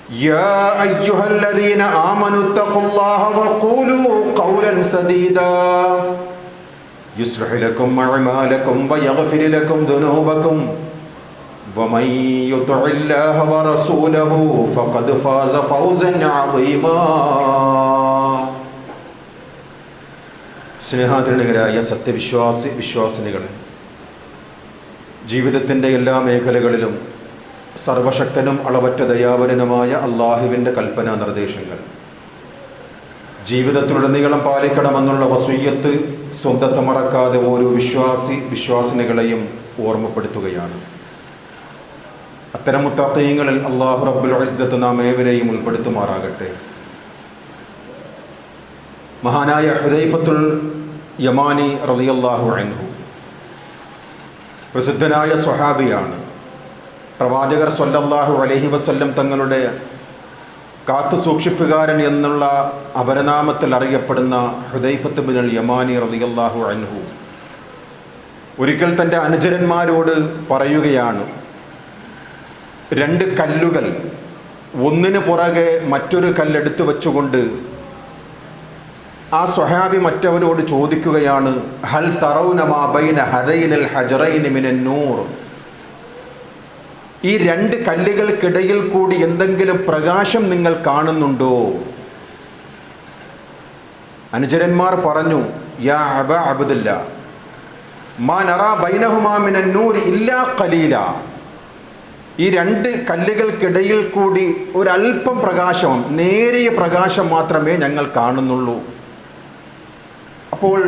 يا أيها الذين آمنوا اتقوا الله وقولوا قولا سديدا يصلح لكم أعمالكم ويغفر لكم ذنوبكم ومن يطع الله ورسوله فقد فاز فوزا عظيما. സ്നേഹാദരണീയരായ വിശ്വാസിനികളെ, ജീവിതത്തിൻ്റെ എല്ലാ മേഖലകളിലും സർവശക്തനും അളവറ്റ ദയാവരനുമായ അള്ളാഹുവിൻ്റെ കൽപ്പനാ നിർദ്ദേശങ്ങൾ ജീവിതത്തിലുടനീളം പാലിക്കണമെന്നുള്ള വസിയ്യത്ത് സ്വന്തത്തെ മറക്കാതെ ഓരോ വിശ്വാസിനികളെയും ഓർമ്മപ്പെടുത്തുകയാണ്. അത്തരം മുത്തഖീങ്ങളിൽ അല്ലാഹു റബ്ബുൽ ഇസ്സത്ത് നാം ഏവരെയും ഉൾപ്പെടുത്തുമാറാകട്ടെ. മഹാനായ ഹുദൈഫത്തുൽ യമാനി റളിയല്ലാഹു അൻഹു പ്രസിദ്ധനായ സ്വഹാബിയാണ്. പ്രവാചകർ സ്വല്ലല്ലാഹു അലൈഹി വസല്ലം തങ്ങളുടെ കാത്തു സൂക്ഷിപ്പുകാരൻ എന്നുള്ള അപരനാമത്തിൽ അറിയപ്പെടുന്ന ഹുദൈഫത്ത് ബിനുൽ യമാനി റളിയല്ലാഹു അൻഹു ഒരിക്കൽ തൻ്റെ അനുചരന്മാരോട് പറയുകയാണ്, രണ്ട് കല്ലുകൾ ഒന്നിനു പുറകെ മറ്റൊരു കല്ലെടുത്തു വെച്ചുകൊണ്ട് ആ സ്വഹാബി മറ്റവരോട് ചോദിക്കുകയാണ്, ഹൽ തറൗന മാ ബൈന ഹദൈനിൽ ഹജറൈനി മിനൻ നൂർ, ഈ രണ്ട് കല്ലുകൾക്കിടയിൽ കൂടി എന്തെങ്കിലും പ്രകാശം നിങ്ങൾ കാണുന്നുണ്ടോ? അനുചരന്മാർ പറഞ്ഞു, യാ അബാ അബ്ദുല്ലാ മാ നറാ ബൈനഹുമാ മിനൻ നൂർ ഇല്ലാ ഖലീല, ഈ രണ്ട് കല്ലുകൾക്കിടയിൽ കൂടി ഒരല്പം പ്രകാശം, നേരിയ പ്രകാശം മാത്രമേ ഞങ്ങൾ കാണുന്നുള്ളൂ. അപ്പോൾ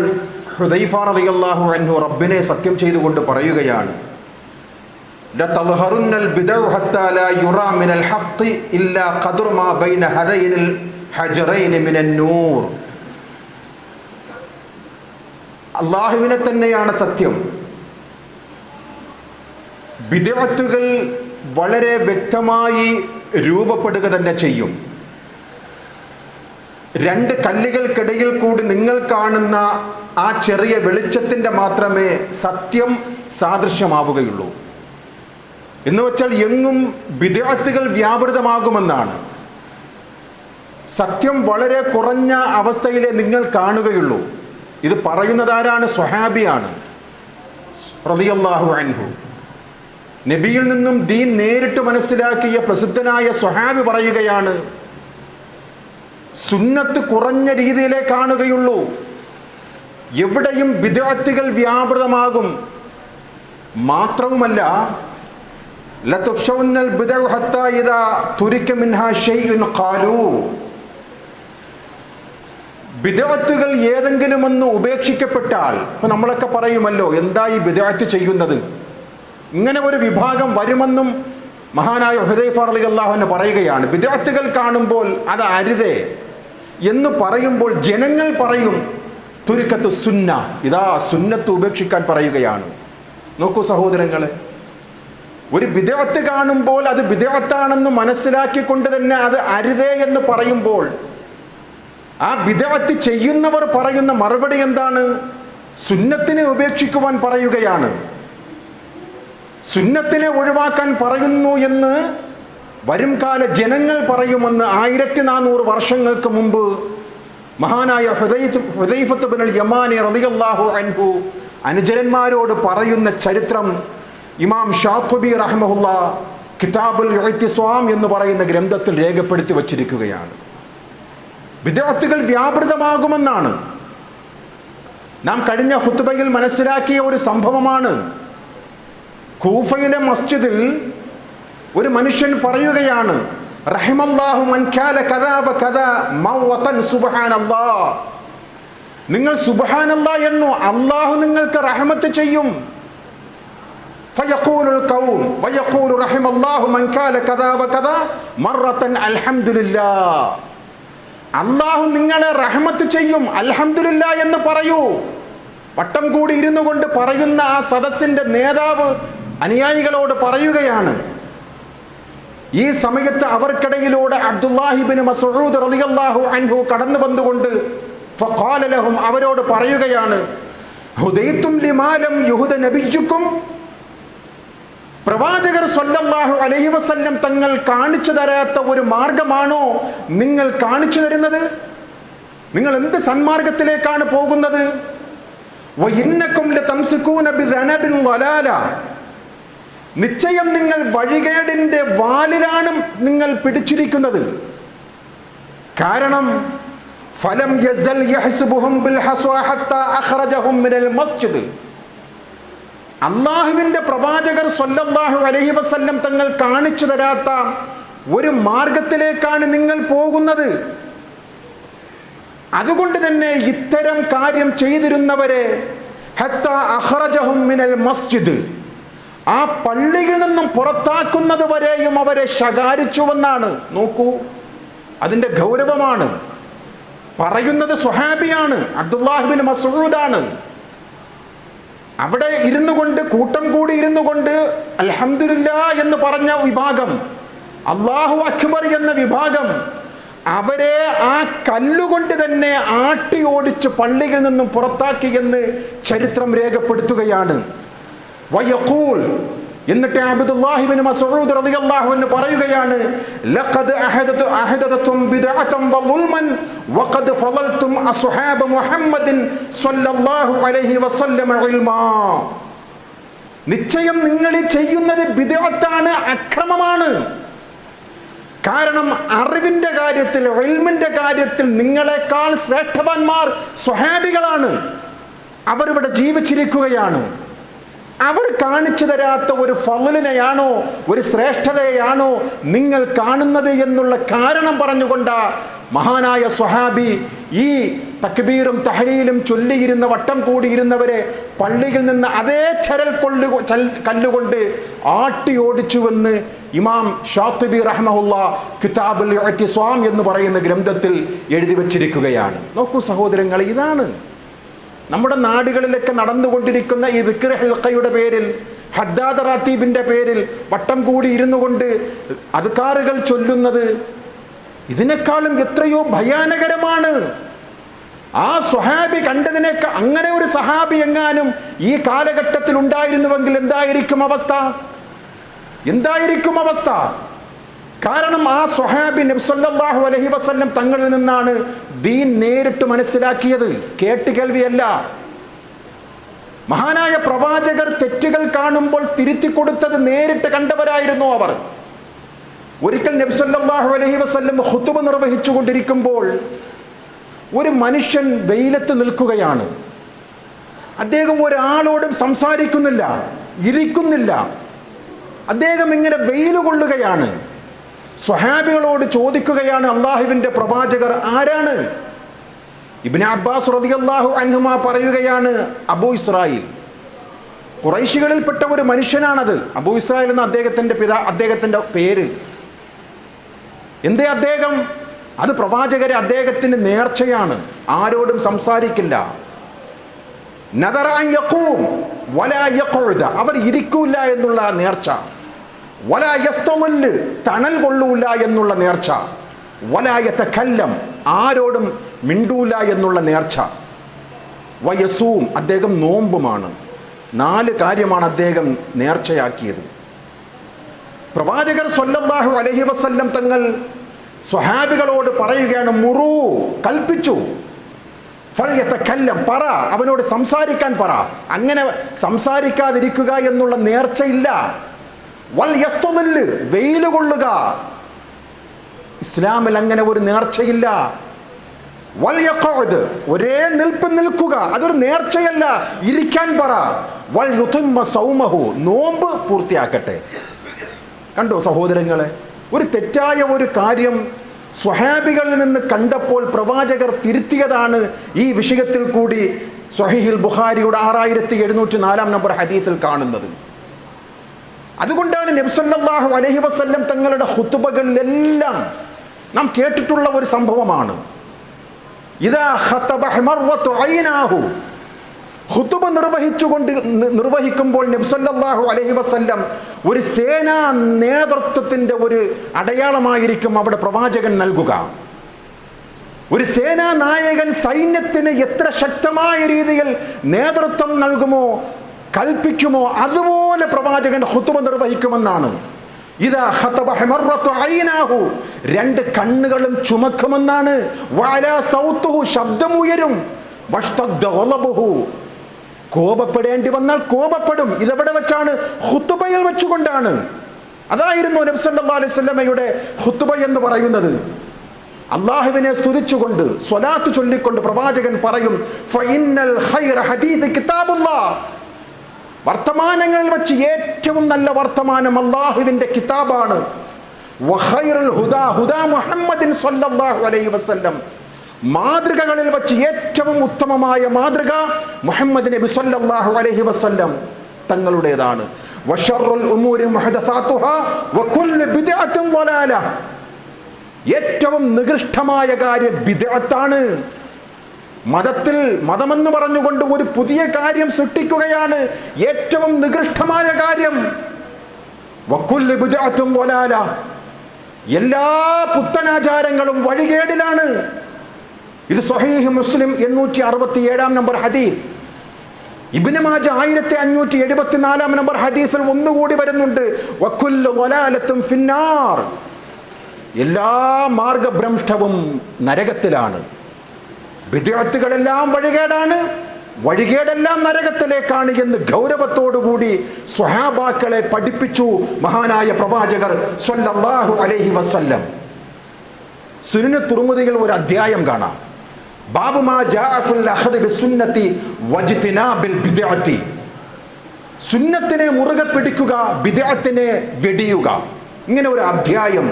ഹുദൈഫ റളിയല്ലാഹു അൻഹു റബ്ബിനെ സത്യം ചെയ്തുകൊണ്ട് പറയുകയാണ്, ലതൽഹറുന്നൽ ബിദഉ ഹത്താ ലാ യുറാ മിനൽ ഹഖ് ഇല്ലാ ഖദറു മാ ബൈന ഹദൈനിൽ ഹജറൈനി മിനൻ നൂർ. അല്ലാഹുവിനെ തന്നെയാണ് സത്യം, ബിദ്അത്തുകൾ വളരെ വ്യക്തമായി രൂപപ്പെടുക തന്നെ ചെയ്യും. രണ്ട് കല്ലുകൾക്കിടയിൽ കൂടി നിങ്ങൾ കാണുന്ന ആ ചെറിയ വെളിച്ചത്തിൻ്റെ മാത്രമേ സത്യം സാദൃശ്യമാവുകയുള്ളൂ. എന്ന് വെച്ചാൽ എങ്ങും ബിദ്അത്തുകൾ വ്യാപൃതമാകുമെന്നാണ്. സത്യം വളരെ കുറഞ്ഞ അവസ്ഥയിലേ നിങ്ങൾ കാണുകയുള്ളൂ. ഇത് പറയുന്നതാരാണ്? സ്വഹാബിയാണ് റളിയല്ലാഹു അൻഹു. നബിയിൽ നിന്നും ദീൻ നേരിട്ട് മനസ്സിലാക്കിയ പ്രസിദ്ധനായ സ്വഹാബി പറയുകയാണ്, സുന്നത്ത് കുറഞ്ഞ രീതിയിലേ കാണുകയുള്ളൂ, എവിടെയും ബിദ്അത്തുകൾ വ്യാപൃതമാകും. മാത്രവുമല്ല, ലതുഫ്ശൗന്നൽ ബിദഉ ഹത്താ ഇദാ തുരിക മിൻഹാ ശൈഉൻ ഖാലൂ, ബിദ്അത്തുകൾ ഏതെങ്കിലും ഒന്ന് ഉപേക്ഷിക്കപ്പെട്ടാൽ, ഇപ്പം നമ്മളൊക്കെ പറയുമല്ലോ, എന്താ ഈ ബിദ്അത്ത് ചെയ്യുന്നത്, ഇങ്ങനെ ഒരു വിഭാഗം വരുമെന്നും മഹാനായ ഹുദൈഫ റളിയല്ലാഹു അൻഹു പറയുകയാണ്. ബിദ്അത്തുകൾ കാണുമ്പോൾ അത് അരുതേ എന്ന് പറയുമ്പോൾ ജനങ്ങൾ പറയും, തുരിക്കത്ത് സുന്ന, ഇതാ സുന്നത്ത് ഉപേക്ഷിക്കാൻ പറയുകയാണ്. നോക്കൂ സഹോദരങ്ങളെ, ഒരു ബിദ്അത്ത് കാണുമ്പോൾ അത് ബിദ്അത്താണെന്ന് മനസ്സിലാക്കിക്കൊണ്ട് തന്നെ അത് അരുതേ എന്ന് പറയുമ്പോൾ ആ ബിദ്അത്ത് ചെയ്യുന്നവർ പറയുന്ന മറുപടി എന്താണ്? സുന്നത്തിനെ ഉപേക്ഷിക്കുവാൻ പറയുകയാണ്, സുന്നത്തിനെ ഒഴിവാക്കാൻ പറയുന്നു എന്ന് വരും കാല ജനങ്ങൾ പറയുമെന്ന് 1400 വർഷങ്ങൾക്ക് മുമ്പ് മഹാനായ ഹുദൈഫത്ത് ബിനുൽ യമാനി റളിയല്ലാഹു അൻഹു അനുചരന്മാരോട് പറയുന്ന ചരിത്രം ഇമാം ഷാത്വബി റഹ്മഹുല്ലാ കിതാബുൽ ഇഅ്തിസാം എന്ന് പറയുന്ന ഗ്രന്ഥത്തിൽ രേഖപ്പെടുത്തി വച്ചിരിക്കുകയാണ്. ബിദ്അത്തുകൾ വ്യാപൃതമാകുമെന്നാണ്. നാം കഴിഞ്ഞ ഖുത്ബയിൽ മനസ്സിലാക്കിയ ഒരു സംഭവമാണ്. കൂഫയിലെ മസ്ജിദിൽ ഒരു മനുഷ്യൻ പറയുകയാണ്, റഹിമല്ലാഹു മൻ കാല കദാ വ കദാ മൗതൻ സുബ്ഹാനല്ലാഹ്, നിങ്ങൾ സുബ്ഹാനല്ലാഹ് എന്നോ, അല്ലാഹു നിങ്ങൾക്ക് റഹ്മത്ത് ചെയ്യും. ഫയഖൂലുൽ ഖൗം വയഖൂലു റഹിമല്ലാഹു മൻ കാല കദാ വ കദാ മറത്തൻ അൽഹംദുലില്ലാഹ്, അല്ലാഹു നിങ്ങളെ റഹ്മത്ത് ചെയ്യും, അൽഹംദുലില്ലാഹ് എന്ന് പറയൂ. വട്ടം കൂടി ഇരുന്നു കൊണ്ട് പറയുന്ന ആ സദസ്സിന്റെ നേതാവ് അനുയായികളോട് പറയുകയാണ്. ഈ സമയത്ത് അവർക്കിടയിലൂടെ അബ്ദുല്ലാഹി ഇബ്നു മസ്ഊദ് റളിയല്ലാഹു അൻഹു കടന്നു വന്നുകൊണ്ട് ഫഖാല ലഹും, അവരോട് പറയുകയാണ്, ഹുദൈതും ലിമാ ലം യുഹദ നബിയ്യുക്കും, പ്രവാചകർ സ്വല്ലല്ലാഹു അലൈഹി വസല്ലം തങ്ങൾ കാണിച്ചു തരാത്ത ഒരു മാർഗമാണോ നിങ്ങൾ കാണിച്ചു തരുന്നത്? നിങ്ങൾ എന്ത് സന്മാർഗത്തിലേക്കാണ് പോകുന്നത്? വഇന്നകും ലതംസികൂന ബിദനബിൻ വലാല, നിശ്ചയം നിങ്ങൾ വഴികേടിന്റെ വാലിലാണ് നിങ്ങൾ പിടിച്ചിരിക്കുന്നത്. കാരണം ഫലം യസൽ യഹ്സുബുഹും ബിൽ ഹസ്വ ഹത്താ അഖ്റജഹും മിനൽ മസ്ജിദ്, അല്ലാഹുവിന്റെ പ്രവാചകർ സ്വല്ലല്ലാഹു അലൈഹി വസല്ലം തങ്ങൾ കാണിച്ചു തരാത്ത ഒരു മാർഗത്തിലേക്കാണ് നിങ്ങൾ പോകുന്നത്. അതുകൊണ്ട് തന്നെ ഇത്തരം കാര്യം ചെയ്തിരുന്നവരെ ഹത്താ അഖ്റജഹും മിനൽ മസ്ജിദ്, ആ പള്ളിയിൽ നിന്നും പുറത്താക്കുന്നത് വരെയും അവരെ ശകാരിച്ചുവെന്നാണ്. നോക്കൂ, അതിന്റെ ഗൗരവമാണ്. പറയുന്നത് സ്വഹാബിയാണ്, അബ്ദുല്ലാഹ് ബിൻ മസ്ഊദാണ്. അവിടെ ഇരുന്നു കൊണ്ട്, കൂട്ടം കൂടി ഇരുന്നു കൊണ്ട് അൽഹംദുലില്ലാഹ് എന്ന് പറഞ്ഞ വിഭാഗം, അല്ലാഹു അക്ബർ എന്ന വിഭാഗം, അവരെ ആ കല്ലുകൊണ്ട് തന്നെ ആട്ടി ഓടിച്ച് പള്ളിയിൽ നിന്നും പുറത്താക്കി എന്ന് ചരിത്രം രേഖപ്പെടുത്തുകയാണ്. വയഖൂൽ, എന്നിട്ട് അബ്ദുല്ലാഹി ഇബ്നു മസ്ഊദ് റളിയല്ലാഹു അൻഹു പറയുകയാണ്, ലഖദ് അഹദതും ബിദ്അതൻ വളുൽമൻ വഖദ് ഫളൽതും അസ്ഹാബ മുഹമ്മദിൻ സ്വല്ലല്ലാഹു അലൈഹി വസല്ലം ഇൽമാ, നിശ്ചയം നിങ്ങൾ ചെയ്യുന്നത് ബിദ്അത്താണ്, അക്രമമാണ്. കാരണം അറിവിന്റെ കാര്യത്തിൽ, ഇൽമിന്റെ കാര്യത്തിൽ നിങ്ങളെക്കാൾ ശ്രേഷ്ഠവാന്മാർ സ്വഹാബികളാണ്. അവരിവിടെ ജീവിച്ചിരിക്കുകയാണ്. അവർ കാണിച്ചു തരാത്ത ഒരു ഫളലിനെയാണോ, ഒരു ശ്രേഷ്ഠതയാണോ നിങ്ങൾ കാണുന്നത് എന്നുള്ള കാരണം പറഞ്ഞുകൊണ്ട് മഹാനായ സ്വഹാബി ഈ തക്ബീറും തഹ്ലീലും ചൊല്ലിയിരുന്ന, വട്ടം കൂടിയിരുന്നവരെ പള്ളിയിൽ നിന്ന് അതേ കല്ലുകൊണ്ട് ആട്ടി ഓടിച്ചുവെന്ന് ഇമാം ഷാത്തിബി റഹ്മഹുല്ലാ കിതാബുൽ ഇഅ്തിസാം എന്ന് പറയുന്ന ഗ്രന്ഥത്തിൽ എഴുതി വച്ചിരിക്കുകയാണ്. നോക്കൂ സഹോദരങ്ങളെ, ഇതാണ് നമ്മുടെ നാടുകളിലൊക്കെ നടന്നുകൊണ്ടിരിക്കുന്ന ഈ ദിക്ർ ഹൽഖയുടെ പേരിൽ, ഹദ്ദാദ് റാത്തീബിന്റെ പേരിൽ വട്ടം കൂടി ഇരുന്നു കൊണ്ട് അദ്കാറുകൾ ചൊല്ലുന്നത്. ഇതിനേക്കാളും എത്രയോ ഭയാനകരമാണ്. ആ സ്വഹാബി കണ്ടതിനേക്കാൾ, അങ്ങനെ ഒരു സഹാബി എങ്ങാനും ഈ കാലഘട്ടത്തിൽ ഉണ്ടായിരുന്നുവെങ്കിൽ എന്തായിരിക്കും അവസ്ഥ? എന്തായിരിക്കും അവസ്ഥ? കാരണം ആ സ്വഹാബി നബി സല്ലല്ലാഹു അലൈഹി വസല്ലം തങ്ങളിൽ നിന്നാണ് ദീൻ നേരിട്ട് മനസ്സിലാക്കിയത്, കേട്ടുകേൾവിയല്ല. മഹാനായ പ്രവാചകർ തെറ്റുകൾ കാണുമ്പോൾ തിരുത്തി കൊടുത്തത് നേരിട്ട് കണ്ടവരായിരുന്നു അവർ. ഒരിക്കൽ നബി സല്ലല്ലാഹു അലൈഹി വസല്ലം ഖുതുബ നിർവഹിച്ചു കൊണ്ടിരിക്കുമ്പോൾ ഒരു മനുഷ്യൻ വെയിലത്ത് നിൽക്കുകയാണ്. അദ്ദേഹം ഒരാളോടും സംസാരിക്കുന്നില്ല, ഇരിക്കുന്നില്ല. അദ്ദേഹം ഇങ്ങനെ വെയിൽ കൊള്ളുകയാണ്. സ്വഹാബികളോട് ചോദിക്കുകയാണ്, അള്ളാഹുവിന്റെ പ്രവാചകർ ആരാണ്? ഇബ്നു അബ്ബാസ് റളിയല്ലാഹു അൻഹുമാ പറയുകയാണ്, അബൂ ഇസ്രായേൽ, ഖുറൈശികളിൽപ്പെട്ട ഒരു മനുഷ്യനാണത്. അബൂ ഇസ്രായേൽ എന്ന അദ്ദേഹത്തിന്റെ പേര്. എന്തേ അദ്ദേഹം? അത് പ്രവാചകരെ അദ്ദേഹത്തിന് നേർച്ചയാണ്, ആരോടും സംസാരിക്കില്ല. നദറ അൻ യഖൂം വലാ യഖഉദ, അവർ ഇരിക്കൂല എന്നുള്ള നേർച്ച. വലാ യസ്തമല്ല്, തണൽ കൊള്ളൂല എന്നുള്ള നേർച്ച. വലാ യതകല്ലം, ആരോടും മിണ്ടൂല എന്നുള്ള നേർച്ച. വയസൂം, അദ്ദേഹം നോമ്പുമാണ്. 4 കാര്യമാണ് അദ്ദേഹം നേർച്ചയാക്കിയത്. പ്രവാചകർ സ്വല്ലല്ലാഹു അലൈഹി വസല്ലം തങ്ങൾ സ്വഹാബികളോട് പറയുകയാണ്, മുറു, കൽപ്പിച്ചു, ഫൽയതകല്ലം, പറ, അവനോട് സംസാരിക്കാൻ പറ. അങ്ങനെ സംസാരിക്കാതിരിക്കുക എന്നുള്ള നേർച്ചയില്ല. വൽ യസ്തമില്ല്, വെയിൽ കൊള്ളുക, ഇസ്ലാമിൽ അങ്ങനെ ഒരു നേർച്ചയില്ല. വൽ യഖഉദ്, ഒരേ നിൽപ്പ് നിൽക്കുക, അതൊരു നേർച്ചയല്ല, ഇരിക്കാൻ പറ. വൽ യുതിമ്മ സൗമഹു, നോമ്പ് പൂർത്തിയാക്കട്ടെ. കണ്ടോ സഹോദരങ്ങളെ, ഒരു തെറ്റായ ഒരു കാര്യം സ്വഹാബികളിൽ നിന്ന് കണ്ടപ്പോൾ പ്രവാചകർ തിരുത്തിയതാണ് ഈ വിഷയത്തിൽ കൂടി സ്വഹീഹുൽ ബുഖാരിയുടെ 6704 നമ്പർ ഹദീസിൽ കാണുന്നത്. അതുകൊണ്ടാണ് നബി സല്ലല്ലാഹു അലൈഹി വസല്ലം തങ്ങളുടെ ഖുതുബകളിലെല്ലാം നാം കേട്ടിട്ടുള്ള ഒരു സംഭവമാണ്, ഇദാ ഖതബ ഹമറതു ഐനാഹു, ഖുതുബ നിർവഹിക്കുമ്പോൾ നബി സല്ലല്ലാഹു അലൈഹി വസല്ലം ഒരു സേനാ നേതൃത്വത്തിന്റെ ഒരു അടയാളമായിരിക്കും അവിടെ പ്രവാചകൻ നൽകുക. ഒരു സേനാ നായകൻ സൈന്യത്തിന് എത്ര ശക്തമായ രീതിയിൽ നേതൃത്വം നൽകുമോ കൽപ്പിക്കുമോ അതുപോലെ പ്രവാചകൻ ഖുതുബ നിർവഹിക്കുമെന്നാണ്. ഇദാ ഖതബ ഹമറത്തു ഐനാഹു, രണ്ട് കണ്ണുകളും ചുമക്കുമെന്നാണ്. വഅലാ സൗതുഹു, ശബ്ദം ഉയരും. വഷ്തദ്ദ ഗളബുഹു, കോപപ്പെടേണ്ടി വന്നാൽ കോപപ്പെടും. ഇതെവിടെ വെച്ചാണ്? ഖുതുബയിൽ വെച്ചുകൊണ്ടാണ്. അതായിരുന്നു നബി സല്ലല്ലാഹു അലൈഹി വസല്ലമയുടെ ഖുതുബ എന്ന് പറയുന്നത്. അല്ലാഹുവിനെ സ്തുതിച്ചുകൊണ്ട് സ്വലാത്ത് ചൊല്ലിക്കൊണ്ട് പ്രവാചകൻ പറയും, ഫഇന്നൽ ഖൈറ ഹദീസ് കിതാബുല്ലാഹ്, വർത്തമാനങ്ങളിൽ വെച്ച് ഏറ്റവും നല്ല വർത്തമാനം അല്ലാഹുവിന്റെ കിതാബാണ്. വഖൈറുൽ ഹുദാ ഹുദാ മുഹമ്മദിൻ സ്വല്ലല്ലാഹു അലൈഹി വസല്ലം, മാതൃകകളിൽ വെച്ച് ഏറ്റവും ഉത്തമമായ മാതൃക മുഹമ്മദ് നബി സ്വല്ലല്ലാഹു അലൈഹി വസല്ലം തങ്ങളുടേതാണ്. വശർറുൽ ഉമൂരി മുഹദസാതുഹാ വകുല്ലു ബിദ്അത്തിൻ ളലാല, ഏറ്റവും നികൃഷ്ടമായ കാര്യം ബിദ്അത്താണ്. മതമെന്ന് പറഞ്ഞുകൊണ്ട് ഒരു പുതിയ കാര്യം സൃഷ്ടിക്കുകയാണ് ഏറ്റവും നികൃഷ്ടമായ കാര്യം. വകുല്ലു ബിദ്അത്തിൻ ളലാല, എല്ലാ പുത്തനാചാരങ്ങളും വഴികേടിലാണ്. ഇത് സ്വഹീഹ് മുസ്ലിം 867 നമ്പർ ഹദീസ്. ഇബ്നു മാജ 1574 നമ്പർ ഹദീസിൽ ഒന്നുകൂടി വരുന്നുണ്ട്, വകുല്ലു ളലാലത്തുൻ ഫിന്നാർ, എല്ലാ മാർഗഭ്രംഷ്ടവും നരകത്തിലാണ്. ബിദ്അത്തുകളെല്ലാം വഴികേടാണ്, വഴികേടെല്ലാം നരകത്തിലേക്കാണ് എന്ന് ഗൗരവത്തോടുകൂടി സ്വഹാബാക്കളെ പഠിപ്പിച്ചു മഹാനായ പ്രവാചകർ സ്വല്ലല്ലാഹു അലൈഹി വസല്ലം. സുനൻ തുർമുദിയിൽ ഒരു അധ്യായം കാണാം, ബാബു മാ ജാഅ ഫിൽ അഖദി ബിസുന്നതി വജ്തിനാബിൽ ബിദ്അത്തി, സുന്നത്തിനെ മുറുകെ പിടിക്കുക, ബിദ്അത്തിനെ വെടിയുക. ഇങ്ങനെ ഒരു അധ്യായം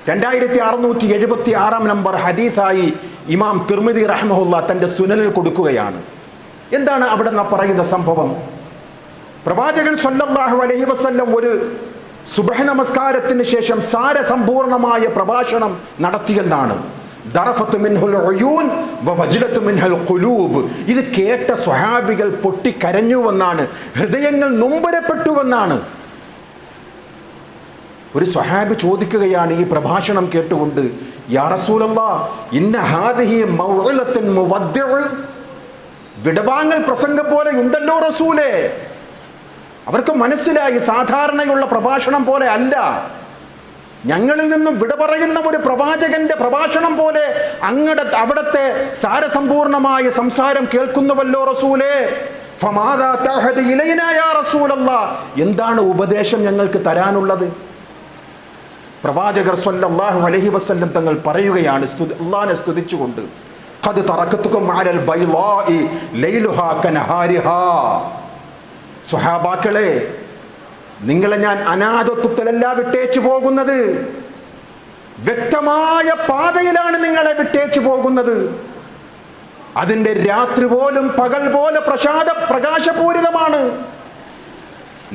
2676 നമ്പർ ഹദീസായി ഇമാം തിർമിദി റഹ്മഹുല്ലാ തൻ്റെ സുനനിൽ കൊടുക്കുകയാണ്. എന്താണ് അവിടെ പറയുന്ന സംഭവം? പ്രവാചകൻ സ്വല്ലല്ലാഹു അലൈഹി വസല്ലം ഒരു സുബ്ഹ് നമസ്കാരത്തിന് ശേഷം സാരസമ്പൂർണമായ പ്രഭാഷണം നടത്തിയെന്നാണ്. ദറഫത്തു മിൻഹുൽ ഉയൂൻ വവജ്ലത്തു മിൻഹുൽ ഖുലൂബ്, ഇത് കേട്ട സ്വഹാബികൾ പൊട്ടിക്കരഞ്ഞുവെന്നാണ്, ഹൃദയങ്ങൾ നൊമ്പരപ്പെട്ടുവെന്നാണ്. ഒരു സ്വഹാബി ചോദിക്കുകയാണ് ഈ പ്രഭാഷണം കേട്ടുകൊണ്ട്, യാ റസൂലല്ലാഹ് ഇന്ന ഹാദിഹി മൗഇലത്തുൻ മുവദ്ദിഉ, വിടവാങ്ങൽ പ്രസംഗം പോലെ ഉണ്ടല്ലോ റസൂലേ. അവർക്ക് മനസ്സിലായി സാധാരണയുള്ള പ്രഭാഷണം പോലെ അല്ല, ഞങ്ങളിൽ നിന്നും വിട പറയുന്ന ഒരു പ്രവാചകന്റെ പ്രഭാഷണം പോലെ അവിടത്തെ സാരസമ്പൂർണമായ സംസാരം കേൾക്കുന്നുവല്ലോ റസൂലേ. ഫമാദാ തഅഹദു ഇലൈനാ യാ റസൂലല്ലാഹ്, എന്താണ് ഉപദേശം ഞങ്ങൾക്ക് തരാനുള്ളത്? പ്രവാചകർ സ്വല്ലല്ലാഹു അലൈഹി വസല്ലം തങ്ങൾ പറയുകയാണ് അല്ലാഹുവിനെ സ്തുതിച്ചുകൊണ്ട്, ഖദ് തറക്കതുകും അലൽ ബൈളാഇ ലൈലുഹാ കനഹാരിഹാ, സ്വഹാബാക്കളെ നിങ്ങളെ ഞാൻ അനാഥത്വത്തിലല്ല വിട്ടേച്ചു പോകുന്നത്, വ്യക്തമായ പാതയിലാണ് നിങ്ങളെ വിട്ടേച്ചു പോകുന്നത്. അതിൻ്റെ രാത്രി പോലും പകൽ പോലെ പ്രകാശപൂരിതമാണ്.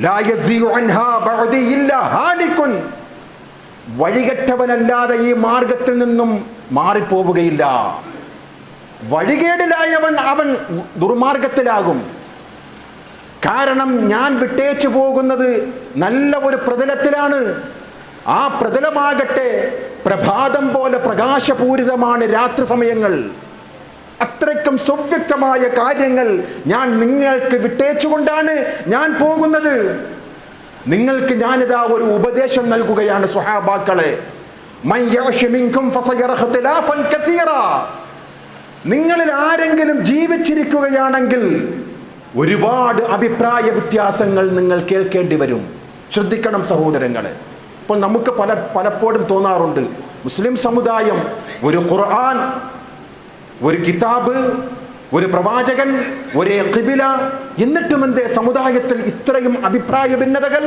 ലാ യസിഉ അൻഹാ ബഅദി ഇല്ലാ ഹാലികുൻ, വഴികെട്ടവനല്ലാതെ ഈ മാർഗത്തിൽ നിന്നും മാറിപ്പോവുകയില്ല. വഴികേടിലായവൻ അവൻ ദുർമാർഗത്തിലാകും. കാരണം ഞാൻ വിട്ടേച്ചു പോകുന്നത് നല്ല ഒരു പ്രതലത്തിലാണ്. ആ പ്രതലമാകട്ടെ പ്രഭാതം പോലെ പ്രകാശപൂരിതമാണ് രാത്രി സമയങ്ങൾ. അത്രയ്ക്കും സുവ്യക്തമായ കാര്യങ്ങൾ ഞാൻ നിങ്ങൾക്ക് വിട്ടേച്ചുകൊണ്ടാണ് ഞാൻ പോകുന്നത്. നിങ്ങൾക്ക് ഞാനിതാ ഒരു ഉപദേശം നൽകുകയാണ് സ്വഹാബാക്കളെ. മൻ യഅ്ശു മിൻകും ഫസയറ ഇഖ്തിലാഫൻ കസീറാ, നിങ്ങളിൽ ആരെങ്കിലും ജീവിച്ചിരിക്കുകയാണെങ്കിൽ ഒരുപാട് അഭിപ്രായ വ്യത്യാസങ്ങൾ നിങ്ങൾ കേൾക്കേണ്ടി വരും. ശ്രദ്ധിക്കണം സഹോദരങ്ങളെ. ഇപ്പോൾ നമുക്ക് പലപ്പോഴും തോന്നാറുണ്ട്, മുസ്ലിം സമുദായം ഒരു ഖുർആൻ, ഒരു കിതാബ്, ഒരു പ്രവാചകൻ, ഒരേ ഖിബില, എന്നിട്ടും എന്തേ സമുദായത്തിൽ ഇത്രയും അഭിപ്രായ ഭിന്നതകൾ?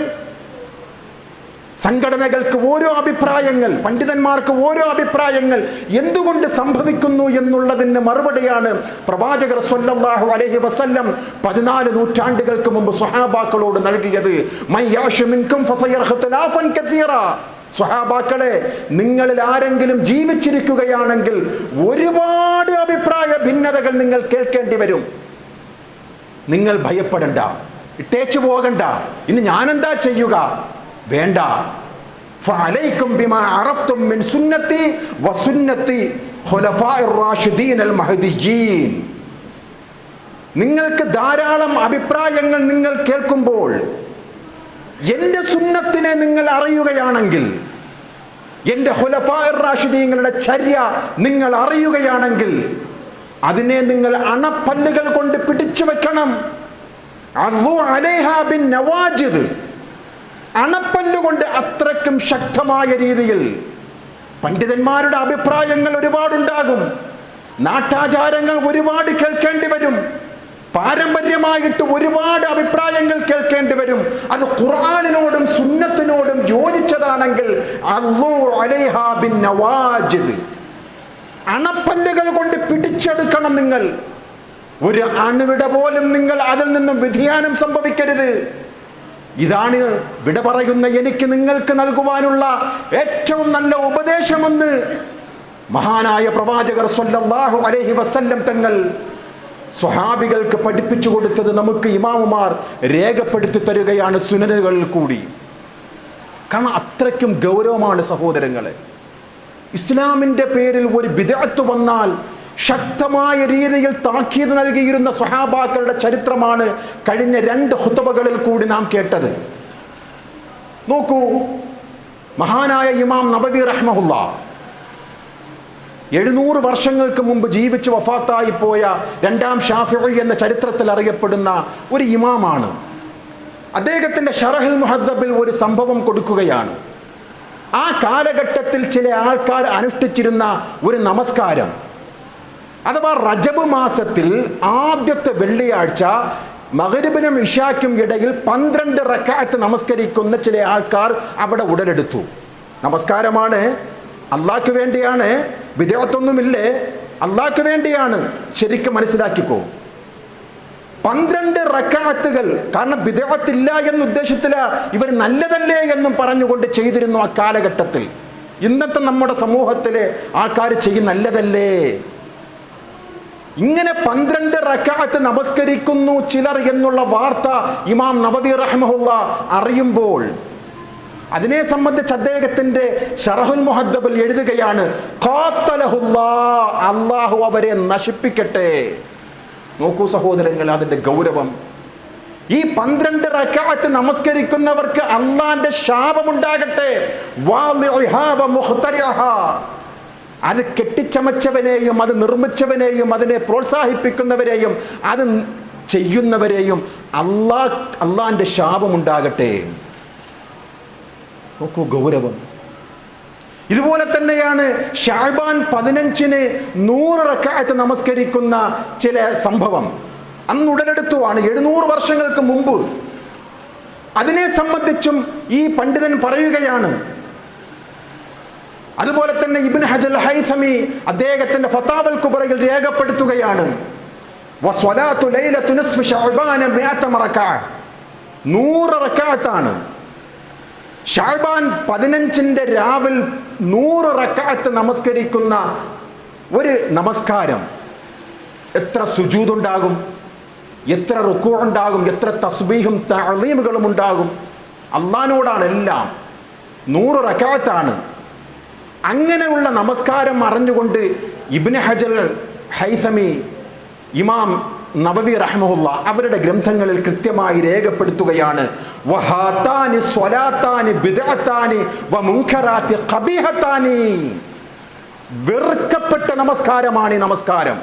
സംഘടനകൾക്ക് ഓരോ അഭിപ്രായങ്ങൾ, പണ്ഡിതന്മാർക്ക് ഓരോ അഭിപ്രായങ്ങൾ എന്തുകൊണ്ട് സംഭവിക്കുന്നു എന്നുള്ളതിന് മറുപടിയാണ് പ്രവാചകർ സ്വല്ലല്ലാഹു അലൈഹി വസല്ലം 14 നൂറ്റാണ്ടുകൾക്ക് മുമ്പ് സ്വഹാബാക്കളോട് നൽകിയത്. മൻ യഅ്ശു മിൻകും ഫസയറ ഇഖ്തിലാഫൻ കസീറാ, സ്വഹാബാക്കളെ നിങ്ങളിൽ ആരെങ്കിലും ജീവിച്ചിരിക്കുകയാണെങ്കിൽ ഒരുപാട് അഭിപ്രായ ഭിന്നതകൾ നിങ്ങൾ കേൾക്കേണ്ടി വരും. നിങ്ങൾ ഭയപ്പെടണ്ട, ഇട്ടേച്ചു പോകണ്ട, ഇനി ഞാനെന്താ ചെയ്യുക? വേണ്ട. ഫഅലൈക്കും ബിമാ അറഫ്തും മിൻ സുന്നത്തി വസുന്നത്തി ഖുലഫാഇർ റാഷിദീൻ അൽ മഹ്ദിയ്യീൻ, നിങ്ങൾക്ക് ധാരാളം അഭിപ്രായങ്ങൾ നിങ്ങൾ കേൾക്കുമ്പോൾ എൻ്റെ സുന്നത്തിനെ നിങ്ങൾ അറിയുകയാണെങ്കിൽ, എൻ്റെ ഖുലഫാഉർ റാഷിദീങ്ങളുടെ ചര്യ നിങ്ങൾ അറിയുകയാണെങ്കിൽ, അതിനെ നിങ്ങൾ അണപ്പല്ലുകൾ കൊണ്ട് പിടിച്ചു വെക്കണം. അള്ളു അലൈഹാ ബിൻ നവാജിദ്, അണപ്പല്ലുകൊണ്ട് അത്രയ്ക്കും ശക്തമായ രീതിയിൽ. പണ്ഡിതന്മാരുടെ അഭിപ്രായങ്ങൾ ഒരുപാടുണ്ടാകും, നാട്ടാചാരങ്ങൾ ഒരുപാട് കേൾക്കേണ്ടി വരും, പാരമ്പര്യമായിട്ട് ഒരുപാട് അഭിപ്രായങ്ങൾ കേൾക്കേണ്ടി വരും. അത് ഖുർആനിനോടും സുന്നത്തിനോടും യോജിച്ചതാണെങ്കിൽ അള്ളു അലൈഹാ ബിൻ നവാജിദ്, അണപ്പല്ലുകൾ കൊണ്ട് പിടിച്ചെടുക്കണം. നിങ്ങൾ ഒരു അണുവിട പോലും നിങ്ങൾ അതിൽ നിന്നും വ്യതിയാനം സംഭവിക്കരുത്. ഇതാണ് വിട പറയുന്ന എനിക്ക് നിങ്ങൾക്ക് നൽകുവാനുള്ള ഏറ്റവും നല്ല ഉപദേശമെന്ന് മഹാനായ പ്രവാചകർ സ്വല്ലല്ലാഹു അലൈഹി വസല്ലം തങ്ങൾ സ്വഹാബികൾക്ക് പഠിപ്പിച്ചു കൊടുത്തത് നമുക്ക് ഇമാമുമാർ രേഖപ്പെടുത്തി തരുകയാണ് സുനനുകളിൽ കൂടി. കാരണം അത്രയ്ക്കും ഗൗരവമാണ് സഹോദരങ്ങളെ. ഇസ്ലാമിൻ്റെ പേരിൽ ഒരു ബിദ്അത്ത് വന്നാൽ ശക്തമായ രീതിയിൽ താക്കീത് നൽകിയിരുന്ന സ്വഹാബാക്കളുടെ ചരിത്രമാണ് കഴിഞ്ഞ 2 ഖുതുബകളിൽ കൂടി നാം കേട്ടത്. നോക്കൂ, മഹാനായ ഇമാം നബവി റഹ്മഹുല്ലാ 700 വർഷങ്ങൾക്ക് മുമ്പ് ജീവിച്ച് വഫാത്തായി പോയ 2ാം ഷാഫിഈ എന്ന ചരിത്രത്തിൽ അറിയപ്പെടുന്ന ഒരു ഇമാമാണ്. അദ്ദേഹത്തിൻ്റെ ഷറഹുൽ മുഹദ്ദബിൽ ഒരു സംഭവം കൊടുക്കുകയാണ്. ആ കാലഘട്ടത്തിൽ ചില ആൾക്കാർ അനുഷ്ഠിച്ചിരുന്ന ഒരു നമസ്കാരം, അഥവാ റജബ് മാസത്തിൽ ആദ്യത്തെ വെള്ളിയാഴ്ച മഗ്രിബിനും ഇശാക്കും ഇടയിൽ 12 റക്അത്ത് നമസ്കരിക്കുന്ന ചില ആൾക്കാർ അവിടെ ഉടലെടുത്തു. നമസ്കാരമാണ്, അള്ളാഹ്ക്ക് വേണ്ടിയാണ്, ബിദ്അത്തൊന്നുമില്ലേ, അള്ളാഹ്ക്ക് വേണ്ടിയാണ്. ശരിക്കും മനസ്സിലാക്കിക്കോ, 12 റക്അത്തുകൾ. കാരണം ബിദ്അത്തില്ല എന്ന ഉദ്ദേശത്തില, ഇവർ നല്ലതല്ലേ എന്നും പറഞ്ഞുകൊണ്ട് ചെയ്തിരുന്നു ആ കാലഘട്ടത്തിൽ. ഇന്നത്തെ നമ്മുടെ സമൂഹത്തിലെ ആൾക്കാർ ചെയ്യും നല്ലതല്ലേ. ഇങ്ങനെ 12 റക്അത്ത് നമസ്കരിക്കുന്നു ചിലർ എന്നുള്ള വാർത്ത ഇമാം നബവി റഹ്മഹുല്ലാ അറിയുമ്പോൾ അതിനെ സംബന്ധിച്ച് അദ്ദേഹത്തിന്റെ ശറഹുൽ മുഹദ്ദബിൽ എഴുതുകയാണ്, ഖാത്തലഹുല്ലാഹ്, അല്ലാഹു അവരെ നശിപ്പിക്കട്ടെ. നോക്കൂ സഹോദരങ്ങൾ, അതിന്റെ ഗൗരവം. ഈ 12 റക്അത്ത് നമസ്കരിക്കുന്നവർക്ക് അള്ളാന്റെ ശാപമുണ്ടാകട്ടെ. അത് കെട്ടിച്ചമച്ചവനെയും അത് നിർമ്മിച്ചവനെയും അതിനെ പ്രോത്സാഹിപ്പിക്കുന്നവരെയും അത് ചെയ്യുന്നവരെയും അള്ളാന്റെ ശാപമുണ്ടാകട്ടെ. നോക്കൂ ഗൗരവം. ഇതുപോലെ തന്നെയാണ് ശഅബാൻ 15-ന് 100 റക്അത്ത് നമസ്കരിക്കുന്ന ചില സംഭവം അന്ന് ഉടലെടുത്തുവാണ് 700 വർഷങ്ങൾക്ക് മുമ്പ്. അതിനെ സംബന്ധിച്ചും ഈ പണ്ഡിതൻ പറയുകയാണ്. അതുപോലെ തന്നെ ഇബ്നു ഹജർ ഹൈതമി അദ്ദേഹത്തിന്റെ ഫതാവൽ കുബ്രയിൽ രേഖപ്പെടുത്തുകയാണ്, വസ്വലാത്തു ലൈലത്തു നിസ്ഫി ശഅബാന 100 റക്അ, 100 റക്അത്താണ്. ശഅബാൻ 15-ന്റെ രാവിൽ 100 റക്അത്ത് നമസ്കരിക്കുന്ന ഒരു നമസ്കാരം, എത്ര സുജൂദ് ഉണ്ടാകും, എത്ര റുക്കൂ ഉണ്ടാകും, എത്ര തസ്ബീഹും തഅലീമുകളും ഉണ്ടാകും. അള്ളാഹിനോടാണ് എല്ലാം. 100 റക്അത്താണ്. അങ്ങനെയുള്ള നമസ്കാരം അറിഞ്ഞുകൊണ്ട് ഇബ്നു ഹജർ ഹൈതമി, ഇമാം നബവി റഹ്മഹുല്ലാ അവരുടെ ഗ്രന്ഥങ്ങളിൽ കൃത്യമായി രേഖപ്പെടുത്തുകയാണ്, വഹാതാനി സ്വലാത്താനി ബിദ്അത്താനി വമുൻകറാത്തി ഖബീഹത്താനി. വെറുക്കപ്പെട്ട നമസ്കാരമാണ് ഈ നമസ്കാരം,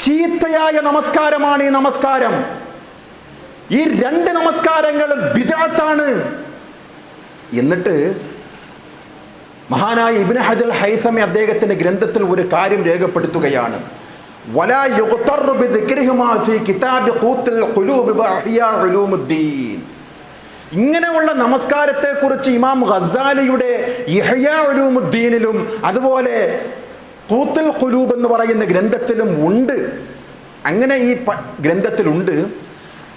ചീത്തയായ നമസ്കാരമാണ് ഈ നമസ്കാരം. ഈ 2 നമസ്കാരങ്ങളും ബിദ്അത്താണ്. എന്നിട്ട് മഹാനായ ഇബ്നു ഹജർ ഹൈതമി അദ്ദേഹത്തിന്റെ ഗ്രന്ഥത്തിൽ ഒരു കാര്യം രേഖപ്പെടുത്തുകയാണ്, വലാ യുഗ്തറു ബിദിക്രിഹിമാ ഫീ കിതാബി ഖൂത്തുൽ ഖുലൂബ് വഇഹ്യാ ഉലൂമുദ്ദീൻ. ഇങ്ങനെയുള്ള നമസ്കാരത്തെ കുറിച്ച് ഇമാം ഗസാലിയുടെ ഇഹ്യാ ഉലൂമുദ്ദീനിലും അതുപോലെ ഖൂത്തുൽ ഖുലൂബ് എന്ന് പറയുന്ന ഗ്രന്ഥത്തിലും ഉണ്ട്. അങ്ങനെ ഈ ഗ്രന്ഥത്തിലുണ്ട്.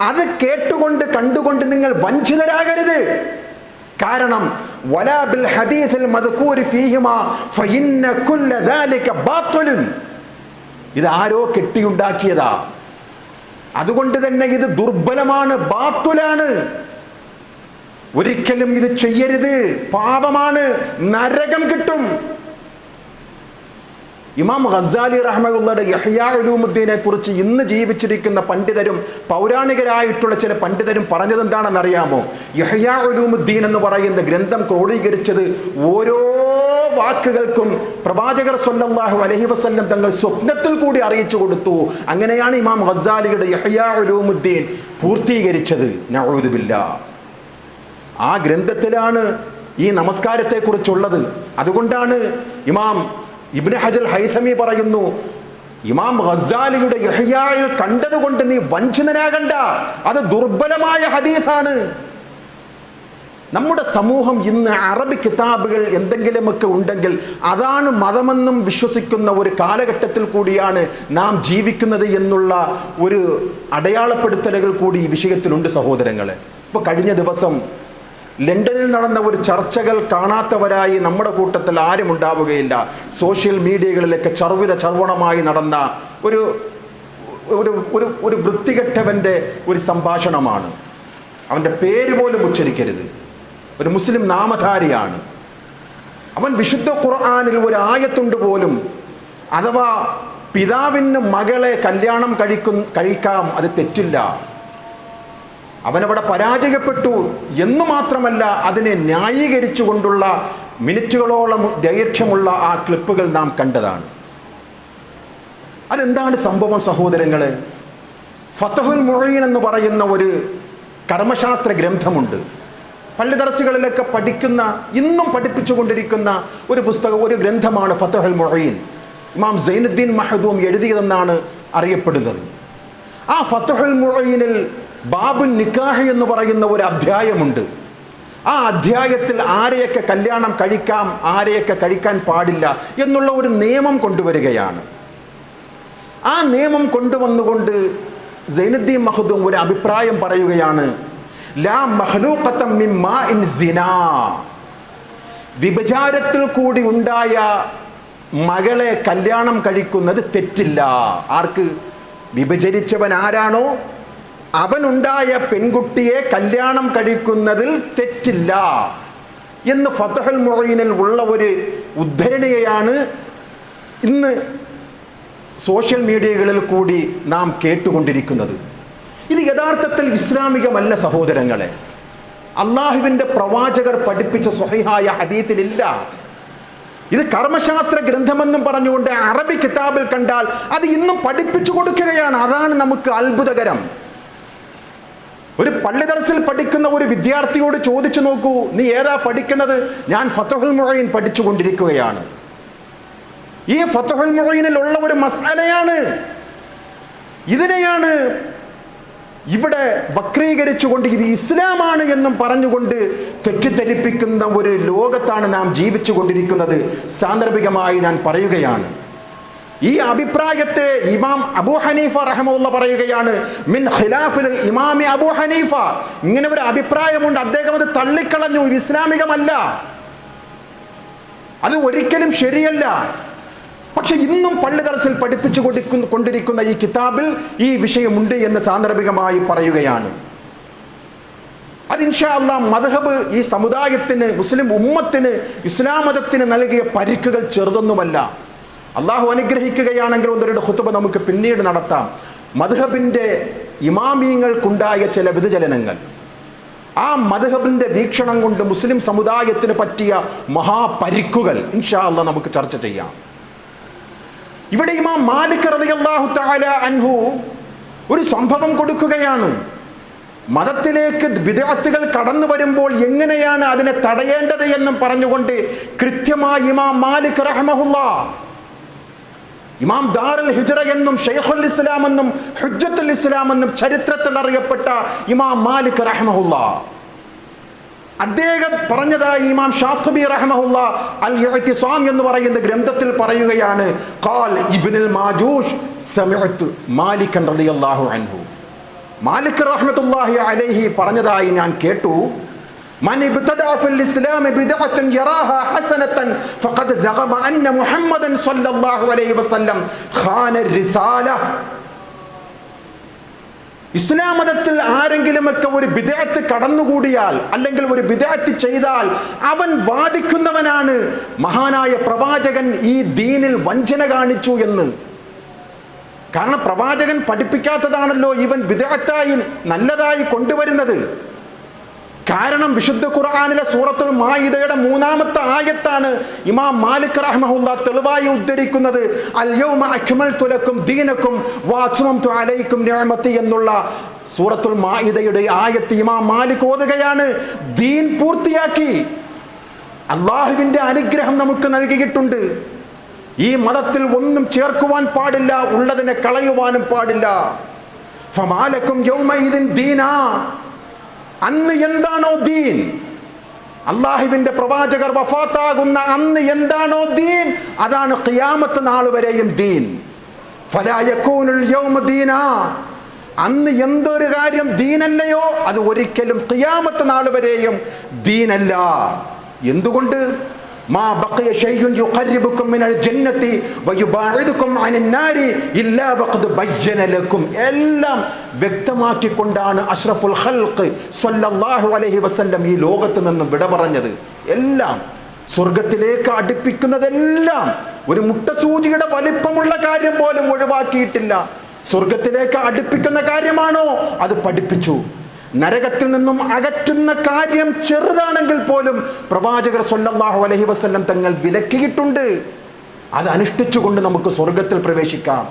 അത് കേട്ടുകൊണ്ട് കണ്ടുകൊണ്ട് നിങ്ങൾ വഞ്ചിതരാകരുത്. കാരണം വലാ ബിൽ ഹദീസിൽ മദ്കൂരി ഫീഹിമാ ഫഇന്ന കുല്ല ദാലിക ബാത്തിലുൻ. ഇത് ആരോ കെട്ടിയുണ്ടാക്കിയതാ, അതുകൊണ്ട് തന്നെ ഇത് ദുർബലമാണ്, ബാത്തുലാണ്. ഒരിക്കലും ഇത് ചെയ്യരുത്, പാപമാണ്, നരകം കിട്ടും. ഇമാം ഗസാലി റഹ്മത്തുള്ളാഹിയുടെ ഇഹ്യാ ഉലൂമുദ്ദീനെ കുറിച്ച് ഇന്ന് ജീവിച്ചിരിക്കുന്ന പണ്ഡിതരും പൗരാണികരായിട്ടുള്ള ചില പണ്ഡിതരും പറഞ്ഞത് എന്താണെന്ന് അറിയാമോ? ഇഹ്യാ ഉലൂമുദ്ദീൻ എന്ന് പറയുന്ന ഗ്രന്ഥം ക്രോഡീകരിച്ചത് ഓരോ വാക്കുകൾക്കും പ്രവാചകർ സ്വല്ലല്ലാഹു അലൈഹി വസല്ലം തങ്ങൾ സ്വപ്നത്തിൽ കൂടി അറിയിച്ചു കൊടുത്തു. അങ്ങനെയാണ് ഇമാം ഗസാലിയുടെ ഇഹ്യാ ഉലൂമുദ്ദീൻ പൂർത്തീകരിച്ചത്. നഊദു ബില്ലാഹ്. ആ ഗ്രന്ഥത്തിലാണ് ഈ നമസ്കാരത്തെക്കുറിച്ചുള്ളത്. അതുകൊണ്ടാണ് ഇമാം ഇബ്നു ഹജർ ഹൈതമി പറയുന്നു, ഇമാം ഗസാലിയുടെ ഇഹ്യായിൽ കണ്ടതുകൊണ്ട് നീ വഞ്ചിതനാകണ്ട, അത് ദുർബലമായ ഹദീസാണ്. നമ്മുടെ സമൂഹം ഇന്ന് അറബി കിതാബുകൾ എന്തെങ്കിലുമൊക്കെ ഉണ്ടെങ്കിൽ അതാണ് മതമെന്നും വിശ്വസിക്കുന്ന ഒരു കാലഘട്ടത്തിൽ കൂടിയാണ് നാം ജീവിക്കുന്നത് എന്നുള്ള ഒരു അടയാളപ്പെടുത്തലുകൾ കൂടി ഈ വിഷയത്തിലുണ്ട് സഹോദരങ്ങളെ. ഇപ്പോൾ കഴിഞ്ഞ ദിവസം ലണ്ടനിൽ നടന്ന ഒരു ചർച്ചകൾ കാണാത്തവരായി നമ്മുടെ കൂട്ടത്തിൽ ആരും ഉണ്ടാവുകയില്ല. സോഷ്യൽ മീഡിയകളിലൊക്കെ ചർവണമായി നടന്ന ഒരു ഒരു ഒരു വൃത്തികെട്ടവൻ്റെ ഒരു സംഭാഷണമാണ്. അവൻ്റെ പേര് പോലും ഉച്ചരിക്കരുത്. ഒരു മുസ്ലിം നാമധാരിയാണ്. അവൻ വിശുദ്ധ ഖുർആനിൽ ഒരു ആയത്തുണ്ട് പോലും, അഥവാ പിതാവിന് മകളെ കല്യാണം കഴിക്കാം, അത് തെറ്റില്ല. അവനവിടെ പരാജയപ്പെട്ടു എന്നു മാത്രമല്ല, അതിനെ ന്യായീകരിച്ചുകൊണ്ടുള്ള മിനിറ്റുകളോളം ദൈർഘ്യമുള്ള ആ ക്ലിപ്പുകൾ നാം കണ്ടതാണ്. അതെന്താണ് സംഭവം സഹോദരങ്ങളെ? ഫതഹുൽ മുഈൻ എന്ന് പറയുന്ന ഒരു കർമ്മശാസ്ത്ര ഗ്രന്ഥമുണ്ട്. പള്ളി ദർസുകളിലൊക്കെ പഠിക്കുന്ന, ഇന്നും പഠിപ്പിച്ചുകൊണ്ടിരിക്കുന്ന ഒരു പുസ്തകം, ഒരു ഗ്രന്ഥമാണ് ഫതഹുൽ മുഈൻ. ഇമാം സൈനുദ്ദീൻ മഹ്ദൂം എഴുതിയതെന്നാണ് അറിയപ്പെടുന്നത്. ആ ഫതഹുൽ മുഈനിൽ ബാബുൻ നിക്കാഹ് എന്ന് പറയുന്ന ഒരു അധ്യായമുണ്ട്. ആ അധ്യായത്തിൽ ആരെയൊക്കെ കല്യാണം കഴിക്കാം, ആരെയൊക്കെ കഴിക്കാൻ പാടില്ല എന്നുള്ള ഒരു നിയമം കൊണ്ടുവരികയാണ്. ആ നിയമം കൊണ്ടുവന്നുകൊണ്ട് സൈനുദ്ദീൻ മഖ്ദൂം ഒരു അഭിപ്രായം പറയുകയാണ്. ലാ മഖ്ലൂഖതൻ മിൻ മാഇൻ സിനാ, വിഭചാരത്തിൽ കൂടി ഉണ്ടായ മകളെ കല്യാണം കഴിക്കുന്നത് തെറ്റില്ല. ആർക്ക്? വിഭചരിച്ചവൻ ആരാണോ അവനുണ്ടായ പെൺകുട്ടിയെ കല്യാണം കഴിക്കുന്നതിൽ തെറ്റില്ല എന്ന് ഫതഹുൽ മുഈനിൽ ഉള്ള ഒരു ഉദ്ധരണിയെയാണ് ഇന്ന് സോഷ്യൽ മീഡിയകളിൽ കൂടി നാം കേട്ടുകൊണ്ടിരിക്കുന്നത്. ഇത് യഥാർത്ഥത്തിൽ ഇസ്ലാമികമല്ല സഹോദരങ്ങളെ. അള്ളാഹുവിൻ്റെ പ്രവാചകർ പഠിപ്പിച്ച സ്വഹീഹായ ഹദീസിലില്ല. ഇത് കർമ്മശാസ്ത്ര ഗ്രന്ഥമെന്നും പറഞ്ഞുകൊണ്ട് അറബി കിതാബിൽ കണ്ടാൽ അത് ഇന്നും പഠിപ്പിച്ചു കൊടുക്കുകയാണ്. അതാണ് നമുക്ക് അത്ഭുതകരം. ഒരു പള്ളി ദർസിൽ പഠിക്കുന്ന ഒരു വിദ്യാർത്ഥിയോട് ചോദിച്ചു നോക്കൂ, നീ ഏതാ പഠിക്കുന്നത്? ഞാൻ ഫതഹുൽ മുഈൻ പഠിച്ചുകൊണ്ടിരിക്കുകയാണ്. ഈ ഫതഹുൽ മുഈനിലുള്ള ഒരു മസ്അലയാണ്. ഇതിനെയാണ് ഇവിടെ വക്രീകരിച്ചുകൊണ്ട് ഇത് ഇസ്ലാമാണ് എന്നും പറഞ്ഞുകൊണ്ട് തെറ്റിദ്ധരിപ്പിക്കുന്ന ഒരു ലോകത്താണ് നാം ജീവിച്ചു കൊണ്ടിരിക്കുന്നത്. സാന്ദർഭികമായി ഞാൻ പറയുകയാണ്. ഈ അഭിപ്രായത്തെ ഇമാം അബൂ ഹനീഫ റഹ്മത്തുള്ളാഹി പറയുകയാണ്, മിൻ ഖിലാഫിൽ ഇമാമി അബൂ ഹനീഫ. ഇങ്ങനെ ഒരു അഭിപ്രായമുണ്ട്, അദ്ദേഹം അത് തള്ളിക്കളഞ്ഞു. ഇത് ഇസ്ലാമികമല്ല, അത് ഒരിക്കലും ശരിയല്ല. പക്ഷെ ഇന്നും പള്ളി ദർസിൽ പഠിപ്പിച്ചു കൊണ്ടിരിക്കുന്ന ഈ കിതാബിൽ ഈ വിഷയമുണ്ട് എന്ന് സാന്ദർഭികമായി പറയുകയാണ്. അത് ഇൻഷാ അല്ലാഹ് മദ്ഹബ് ഈ സമുദായത്തിന്, മുസ്ലിം ഉമ്മത്തിന്, ഇസ്ലാം മതത്തിന് നൽകിയ പരിക്കുകൾ ചെറുതൊന്നുമല്ല. അള്ളാഹു അനുഗ്രഹിക്കുകയാണെങ്കിൽ ഒന്നരുടെ ഖുതുബ നമുക്ക് പിന്നീട് നടത്താം. മദ്ഹബിൻ്റെ ഇമാമീങ്ങൾക്കുണ്ടായ ചില വ്യതിചലനങ്ങൾ, ആ മദ്ഹബിൻ്റെ വീക്ഷണം കൊണ്ട് മുസ്ലിം സമുദായത്തിന് പറ്റിയ മഹാപരിക്കുകൾ ഇൻഷാ അല്ലാഹ് നമുക്ക് ചർച്ച ചെയ്യാം. ഇവിടെ ഇമാം മാലിക് റളിയല്ലാഹു തആല അൻഹു ഒരു സംഭവം കൊടുക്കുകയാണ്. മതത്തിലേക്ക് ബിദ്അത്തുകൾ കടന്നു വരുമ്പോൾ എങ്ങനെയാണ് അതിനെ തടയേണ്ടത് എന്നും പറഞ്ഞുകൊണ്ട് കൃത്യമായി ഇമാം മാലിക് റഹ്മഹുല്ലാഹ്, ഇമാം ദാറുൽ ഹിജ്റ എന്നും ശൈഖുൽ ഇസ്ലാം എന്നും ഹുജ്ജത്തുൽ ഇസ്ലാം എന്നും ചരിത്രത്തിൽ അറിയപ്പെട്ട ഇമാം മാലിക് റഹ്മഹുല്ലാഹ്, അദ്ദേഹം പറഞ്ഞതായി ഇമാം ഷാത്തിബി റഹ്മഹുല്ലാഹ് അൽ ഇഅ്തിസാം എന്ന് പറയുന്ന ഗ്രന്ഥത്തിൽ പറയുകയാണ്, ഖാൽ ഇബ്നുൽ മാജൂഷ് സമിഅതു മാലികൻ റളിയല്ലാഹു അൻഹു. മാലിക് റഹ്മത്തുള്ളാഹി അലൈഹി പറഞ്ഞതായി ഞാൻ കേട്ടു, മൻ ഇബ്തദഅ ഫിൽ ഇസ്ലാം ബിദ്അത്തൻ യറാഹാ ഹസനതൻ ഫഖദ് സഗമ അന്ന മുഹമ്മദൻ സ്വല്ലല്ലാഹു അലൈഹി വസല്ലം ഖാന റിസാല. ഇസ്ലാം മതത്തിൽ ആരെങ്കിലുമൊക്കെ ഒരു ബിദ്അത്ത് കടന്നുകൂടിയാൽ അല്ലെങ്കിൽ ഒരു ബിദ്അത്ത് ചെയ്താൽ അവൻ വാദിക്കുന്നവനാണ് മഹാനായ പ്രവാചകൻ ഈ ദീനിൽ വഞ്ചന കാണിച്ചു എന്ന്. കാരണം പ്രവാചകൻ പഠിപ്പിക്കാത്തതാണല്ലോ ഇവൻ ബിദ്അത്തായി നല്ലതായി കൊണ്ടുവരുന്നത്. കാരണം വിശുദ്ധ ഖുർആനിലെ സൂറത്തുൽ മാഇദയുടെ 3-ാമത്തെ ആയത്താണ് ഇമാം മാലിക് റഹ്മഹുല്ലാ തെളിവായി ഉദ്ധരിക്കുന്നത്. അൽ യൗമ അക്മൽതു ലക്കും ദീനക്കും വഅത്മംതു അലൈക്കും നിഅമതി എന്നുള്ള സൂറത്തുൽ മാഇദയുടെ ആയത്ത് ഇമാം മാലിക് ഓതുകയാണ്. ദീൻ പൂർത്തിയാക്കി. അല്ലാഹുവിന്റെ അനുഗ്രഹം നമുക്ക് നൽകിയിട്ടുണ്ട്. ഈ മതത്തിൽ ഒന്നും ചേർക്കുവാൻ പാടില്ല, ഉള്ളതിനെ കളയുവാനും പാടില്ല. ഫമാലക്കും യൗമഇദിൻ ദീനാ, അന്ന് എന്താണോ ദീൻ, അല്ലാഹുവിന്റെ പ്രവാചകർ വഫാത്താകുന്ന അന്ന് എന്താണോ ദീൻ, അതാണ് ഖിയാമത്ത് നാൾ വരെയും ദീൻ. ഫലാ യകൂനുൽ യൗമ ദീനാ, അന്ന് എന്തൊരു കാര്യം ദീനല്ലയോ അത് ഒരിക്കലും ഖിയാമത്ത് നാൾ വരെയും ദീനല്ല. എന്തുകൊണ്ട്? മാ ബഖിയ ശൈഉൻ യുഖർരിബുക്കും മിനൽ ജന്നതി വയുബാഇദുക്കും അനിൻ നാരി ഇല്ലാ വഖദ് ബയ്യന ലക്കും. എല്ലാം വ്യക്തമാക്കിക്കൊണ്ടാണ് അഷ്റഫുൽ ഖൽഖ് സ്വല്ലല്ലാഹു അലൈഹി വസല്ലം ഈ ലോകത്ത് നിന്ന് വിട പറഞ്ഞത്. എല്ലാം സ്വർഗത്തിലേക്ക് അടുപ്പിക്കുന്നതെല്ലാം ഒരു മുട്ടസൂചിയുടെ വലിപ്പമുള്ള കാര്യം പോലും ഒഴിവാക്കിയിട്ടില്ല. സ്വർഗത്തിലേക്ക് അടുപ്പിക്കുന്ന കാര്യമാണോ അത് പഠിപ്പിച്ചു. നരകത്തിൽ നിന്നും അകറ്റുന്ന കാര്യം ചെറുതാണെങ്കിൽ പോലും പ്രവാചകർ സ്വല്ലല്ലാഹു അലൈഹി വസല്ലം തങ്ങൾ വിലക്കിയിട്ടുണ്ട്. അത് അനുഷ്ഠിച്ചുകൊണ്ട് നമുക്ക് സ്വർഗത്തിൽ പ്രവേശിക്കാം.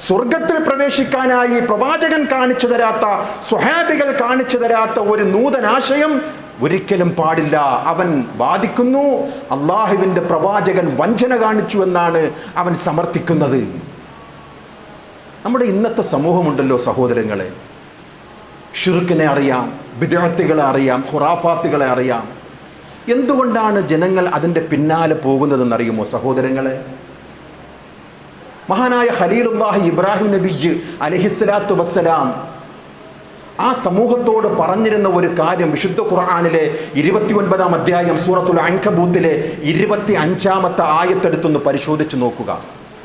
സ്വർഗത്തിൽ പ്രവേശിക്കാനായി പ്രവാചകൻ കാണിച്ചു തരാത്ത, സ്വഹാബികൾ കാണിച്ചു തരാത്ത ഒരു നൂതനാശയം ഒരിക്കലും പാടില്ല. അവൻ വാദിക്കുന്നു അല്ലാഹുവിന്റെ പ്രവാചകൻ വഞ്ചന കാണിച്ചു എന്നാണ് അവൻ സമർത്ഥിക്കുന്നത്. നമ്മുടെ ഇന്നത്തെ സമൂഹമുണ്ടല്ലോ സഹോദരങ്ങളെ, ഷിർക്കിനെ അറിയാം, ബിദ്അത്തുകളെ അറിയാം, ഖുറാഫാത്തുകളെ അറിയാം. എന്തുകൊണ്ടാണ് ജനങ്ങൾ അതിൻ്റെ പിന്നാലെ പോകുന്നതെന്നറിയുമോ സഹോദരങ്ങളെ? മഹാനായ ഖലീലുല്ലാഹി ഇബ്രാഹിം നബി അലൈഹിസ്സലാത്തു വസ്സലാം ആ സമൂഹത്തോട് പറഞ്ഞിരുന്ന ഒരു കാര്യം വിശുദ്ധ ഖുർആനിലെ 29-ാം അധ്യായം സൂറത്തുൽ അൻകബൂത്തിലെ 25-ാമത്തെ ആയത്തെടുത്തൊന്ന് പരിശോധിച്ച് നോക്കുക.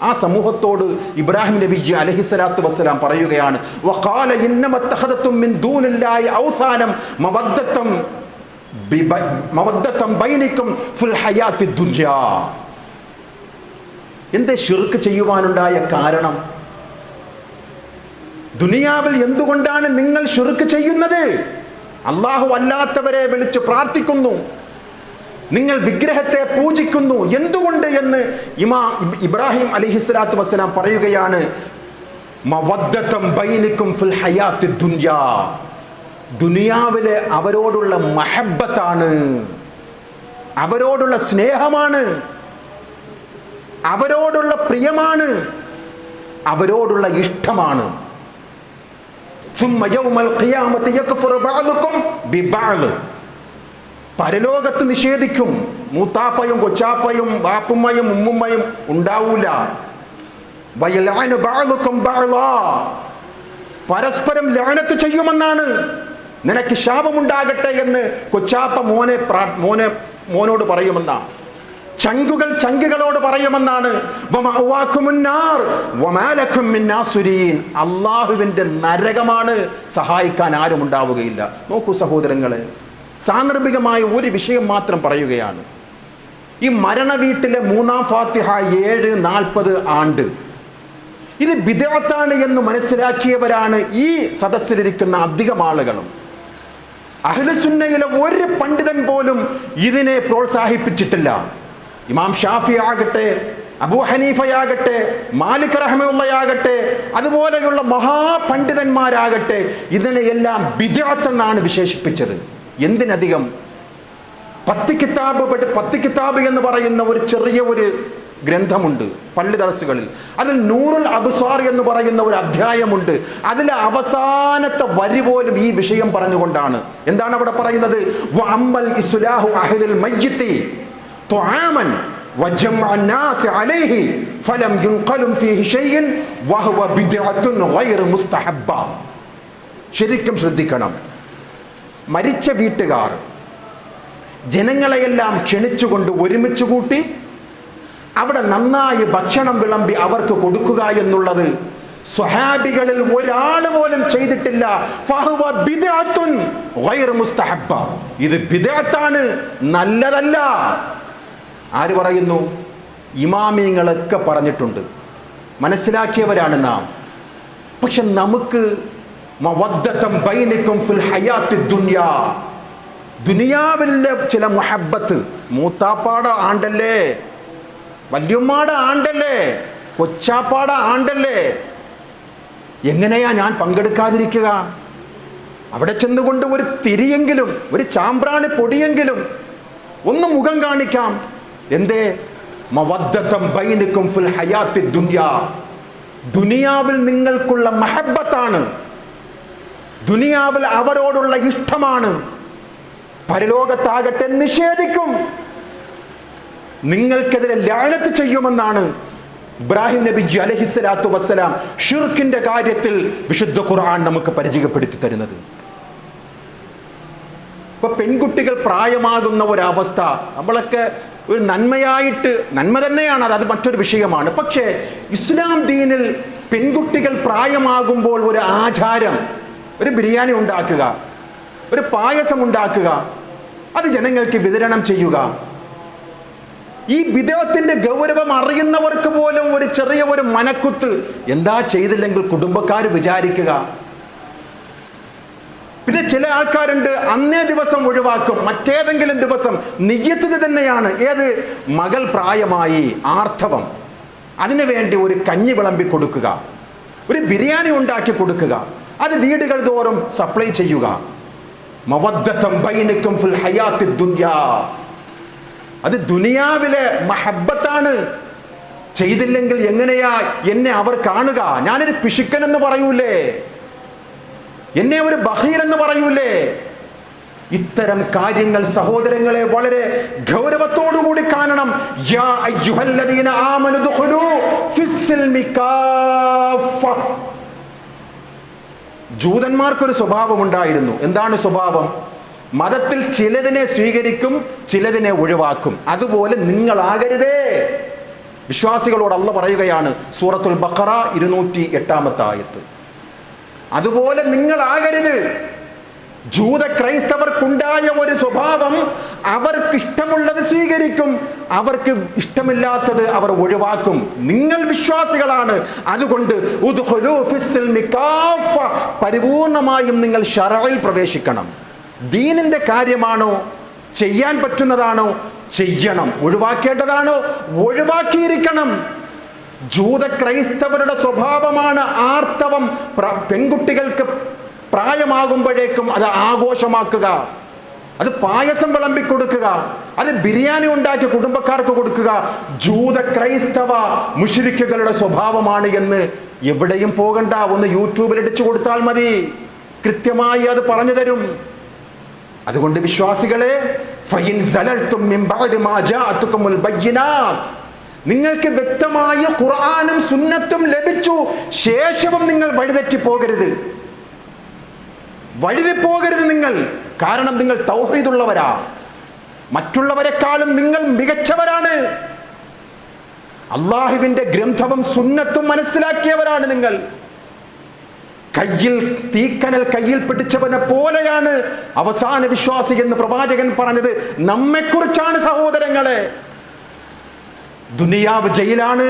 ആ സമൂഹത്തോട് ഇബ്രാഹിം നബി അലൈഹിസ്സലാത്തു വസ്സലാം പറയുകയാണ്, വഖാല ഇന്നമത്തഖദതും മിൻ ദൂനില്ലാഹി ഔസാനം മവദ്ദതം ബൈനക്കും ഫിൽ ഹയാത്തി ദുനിയാ. എന്തേ ശിർക്ക് ചെയ്യുവാനുണ്ടായ കാരണം? ദുനിയാവിൽ എന്തുകൊണ്ടാണ് നിങ്ങൾ ശിർക്ക് ചെയ്യുന്നത്? അല്ലാഹു അല്ലാത്തവരെ വിളിച്ച് പ്രാർത്ഥിക്കുന്നു, നിങ്ങൾ വിഗ്രഹത്തെ പൂജിക്കുന്നു. എന്തുകൊണ്ട് എന്ന് ഇമാം ഇബ്രാഹിം അലൈഹിസ്സലാത്തു വസ്സലാം പറയുകയാണ്, മവദ്ദതം ബൈനക്കും ഫിൽ ഹയാത്തി ദുനിയാ. ദുനിയാവിലെ അവരോടുള്ള മഹബ്ബത്താണ്, അവരോടുള്ള സ്നേഹമാണ്, അവരോടുള്ള പ്രിയമാണ്, അവരോടുള്ള ഇഷ്ടമാണ്. സുമ്മ യൗമൽ ഖിയാമത്തി യക്ഫുറു ബഅദുകും ബിബഅദ്. പരലോകത്ത് നിഷേധിക്കും. മൂത്താപ്പയും കൊച്ചാപ്പയും ബാപ്പുമ്മയും ഉമ്മുമ്മയും ഉണ്ടാവൂല. വയലഅനു ബഅദുകും ബഅദാ. പരസ്പരം ലഅനത്ത് ചെയ്യുമെന്നാണ്. നിനക്ക് ശാപമുണ്ടാകട്ടെ എന്ന് കൊച്ചാപ്പ മോനോട് പറയുമെന്നാണ്. ചങ്കുകൾ ചങ്കുകളോട് പറയുമെന്നാണ്. അള്ളാഹുവിന്റെ നരകമാണ്, സഹായിക്കാൻ ആരും ഉണ്ടാവുകയില്ല. നോക്കൂ സഹോദരങ്ങളെ, സാന്ദർഭികമായ ഒരു വിഷയം മാത്രം പറയുകയാണ്. ഈ മരണ വീട്ടിലെ 3-ാം ഫാത്തിഹ 7:40 ആണ്ട് ഇത് ബിദ്അത്താണ് എന്ന് മനസ്സിലാക്കിയവരാണ് ഈ സദസ്സിലിരിക്കുന്ന അധികം ആളുകളും. അഹ്ലുസുന്നയിലെ ഒരു പണ്ഡിതൻ പോലും ഇതിനെ പ്രോത്സാഹിപ്പിച്ചിട്ടില്ല. ഇമാം ഷാഫി ആകട്ടെ, അബൂ ഹനീഫയാകട്ടെ, മാലിക് റഹ്മത്തുള്ളാഹിയാകട്ടെ, അതുപോലെയുള്ള മഹാപണ്ഡിതന്മാരാകട്ടെ ഇതിനെയെല്ലാം ബിദ്അത്ത് എന്നാണ് വിശേഷിപ്പിച്ചത്. എന്തിനധികം 10 കിതാബ് എന്ന് പറയുന്ന ഒരു ചെറിയ ഒരു ഗ്രന്ഥമുണ്ട് പള്ളി ദർസുകളിൽ. അതിൽ നൂറുൽ അബ്സാർ എന്ന് പറയുന്ന ഒരു അധ്യായമുണ്ട്. അതിലെ അവസാനത്തെ വരി പോലും ഈ വിഷയം പറഞ്ഞുകൊണ്ടാണ്. എന്താണ് അവിടെ പറയുന്നത്? വഅമ്മൽ ഇസ്ലാഹു അഹ്ലിൽ മയ്യിത്തി തുആമൻ വജംഅ الناس عليه فلم ينقل فيه شيء وهو بدعة غير مستحبة. ശരിക്കും ശ്രദ്ധിക്കണം. മരിച്ച വീട്ടുകാർ ജനങ്ങളെയെല്ലാം ക്ഷണിച്ചുകൊണ്ട് ഒരുമിച്ച് കൂട്ടി അവിടെ നന്നായി ഭക്ഷണം വിളമ്പി അവർക്ക് കൊടുക്കുക എന്നുള്ളത് സ്വഹാബികളിൽ ഒരാൾ പോലും ചെയ്തിട്ടില്ല. ഫഹുവ ബിദ്അത്തുൻ ഗൈറു മുസ്തഹബ്ബ. ഇത് ബിദ്അത്താണ്, നല്ലതല്ല. ആര് പറയുന്നു? ഇമാമിങ്ങളൊക്കെ പറഞ്ഞിട്ടുണ്ട്, മനസ്സിലാക്കിയവരാണ് നാം. പക്ഷെ നമുക്ക് മവദ്ദതൻ ബൈനക്കും ഫിൽ ഹയാത്തി ദുനിയാ, ദുനിയാവിലെ ചില മുഹബ്ബത്ത്, മൂത്താപ്പാട ആണ്ടല്ലേ, വല്യമ്മാട ആണ്ടല്ലേ, കൊച്ചാപ്പാട ആണ്ടല്ലേ, എങ്ങനെയാ ഞാൻ പങ്കെടുക്കാതിരിക്കുക? അവിടെ ചെന്നുകൊണ്ട് ഒരു തിരിയെങ്കിലും, ഒരു ചാമ്പ്രാണി പൊടിയെങ്കിലും ഒന്ന് മുഖം കാണിക്കാം. എന്തേ? മവദ്ദതൻ ബൈനക്കും ഫിൽ ഹയാത്തി ദുനിയാ, ദുനിയാവിൽ നിങ്ങൾക്കുള്ള മഹബ്ബത്താണ്, ദുനിയാവിൽ അവരോടുള്ള ഇഷ്ടമാണ്. പരലോകത്താകട്ടെ നിഷേധിക്കും, നിങ്ങൾക്കെതിരെ ലഅനത്ത് ചെയ്യുമെന്നാണ് ഇബ്രാഹിം നബി അലൈഹിസ്സലാത്തു വസ്സലാം ഷിർക്കിന്റെ കാര്യത്തിൽ വിശുദ്ധ ഖുർആൻ നമുക്ക് പരിചയപ്പെടുത്തി തരുന്നത്. ഇപ്പൊ പെൺകുട്ടികൾ പ്രായമാകുന്ന ഒരവസ്ഥ നമ്മളൊക്കെ ഒരു നന്മയായിട്ട്, നന്മ തന്നെയാണ്, അത് മറ്റൊരു വിഷയമാണ്. പക്ഷേ ഇസ്ലാം ദീനിൽ പെൺകുട്ടികൾ പ്രായമാകുമ്പോൾ ഒരു ആചാരം, ഒരു ബിരിയാണി ഉണ്ടാക്കുക, ഒരു പായസം ഉണ്ടാക്കുക, അത് ജനങ്ങൾക്ക് വിതരണം ചെയ്യുക. ഈ ബിദ്അത്തിന്റെ ഗൗരവം അറിയുന്നവർക്ക് പോലും ഒരു ചെറിയ ഒരു മനക്കുത്ത്, എന്താ ചെയ്തില്ലെങ്കിൽ കുടുംബക്കാർ വിചാരിക്കുക. പിന്നെ ചില ആൾക്കാരുണ്ട്, അന്നേ ദിവസം ഒഴിവാക്കും, മറ്റേതെങ്കിലും ദിവസം നിയ്യത്തിന് തന്നെയാണ്. ഏത്? മകൾ പ്രായമായി, ആർത്തവം, അതിനു വേണ്ടി ഒരു കഞ്ഞി വിളമ്പി കൊടുക്കുക, ഒരു ബിരിയാണി ഉണ്ടാക്കി കൊടുക്കുക, അത് വീടുകൾ തോറും സപ്ലൈ ചെയ്യുക. മവദ്ദതൻ ബൈനക്കും ഫിൽ ഹയാത്തി ദുനിയാ, അത് ദുനിയാവിലെ മഹബ്ബത്താണ്. ചെയ്തില്ലെങ്കിൽ എങ്ങനെയാ എന്നെ അവർ കാണുക? ഞാനൊരു പിശുക്കൻ എന്ന് പറയൂലേ, എന്നെ ഒരു ബഖീൽ എന്ന് പറയൂലേ? ഇത്തരം കാര്യങ്ങൾ സഹോദരങ്ങളെ വളരെ ഗൗരവത്തോടുകൂടി കാണണം. യാ അയ്യുഹല്ലദീന ആമനു ദുഖുലൂ ഫിസ്സിൽമി കാഫ. ജൂതന്മാർക്കൊരു സ്വഭാവം ഉണ്ടായിരുന്നു. എന്താണ് സ്വഭാവം? മതത്തിൽ ചിലതിനെ സ്വീകരിക്കും, ചിലതിനെ ഒഴിവാക്കും. അതുപോലെ നിങ്ങളാകരുതേ. വിശ്വാസികളോട് അല്ലാഹ് പറയുകയാണ്, സൂറത്തുൽ ബഖറ 208 ആയത്ത്. അതുപോലെ നിങ്ങളാകരുത്. ജൂത ക്രൈസ്തവർക്കുണ്ടായ ഒരു സ്വഭാവം, അവർക്ക് ഇഷ്ടമുള്ളത് സ്വീകരിക്കും, അവർക്ക് ഇഷ്ടമില്ലാത്തത് അവർ ഒഴിവാക്കും. നിങ്ങൾ വിശ്വാസികളാണ്, അതുകൊണ്ട് ഉദ്ഖുലൂ ഫിസ്സിൽമി കാഫ, പരിപൂർണമായും നിങ്ങൾ ശറഇൽ പ്രവേശിക്കണം. ദീനിന്റെ കാര്യമാണോ, ചെയ്യാൻ പറ്റുന്നതാണോ ചെയ്യണം, ഒഴിവാക്കേണ്ടതാണോ ഒഴിവാക്കിയിരിക്കണം. ജൂത ക്രൈസ്തവരുടെ സ്വഭാവമാണ് ആർത്തവം. പെൺകുട്ടികൾക്ക് പ്രായമാകുമ്പോഴേക്കും അത് ആഘോഷമാക്കുക, അത് പായസം വിളമ്പി കൊടുക്കുക, അത് ബിരിയാണി ഉണ്ടാക്കി കുടുംബക്കാർക്ക് കൊടുക്കുക. ജൂത ക്രൈസ്തവ മുശ്രിക്കുകളുടെ സ്വഭാവമാണ് എന്ന് എവിടെയും പോകണ്ട, ഒന്ന് യൂട്യൂബിൽ അടിച്ചു കൊടുത്താൽ മതി, കൃത്യമായി അത് പറഞ്ഞു തരും. അതുകൊണ്ട് വിശ്വാസികളെ, ഫഇൻ സലൽതും മിൻ ബഅദി മാ ജാഅതുകുമുൽ ബയ്യിനാത്ത്, നിങ്ങൾക്ക് വ്യക്തമായ ഖുർആനും സുന്നത്തും ലഭിച്ചു ശേഷവും നിങ്ങൾ വഴിതെറ്റി പോകരുത്, വഴിതെപ്പോകരുത് നിങ്ങൾ. കാരണം നിങ്ങൾ തൗഹീദുള്ളവരാ, മറ്റുള്ളവരെക്കാളും നിങ്ങൾ മികച്ചവരാണ്. അള്ളാഹുവിന്റെ ഗ്രന്ഥവും സുന്നത്തും മനസ്സിലാക്കിയവരാണ് നിങ്ങൾ. കയ്യിൽ തീക്കനൽ കയ്യിൽ പിടിച്ചവനെ പോലെയാണ് അവസാന വിശ്വാസി എന്ന് പ്രവാചകൻ പറഞ്ഞത് നമ്മെക്കുറിച്ചാണ് സഹോദരങ്ങളെ. ദുനിയാവ് ജയിലാണ്.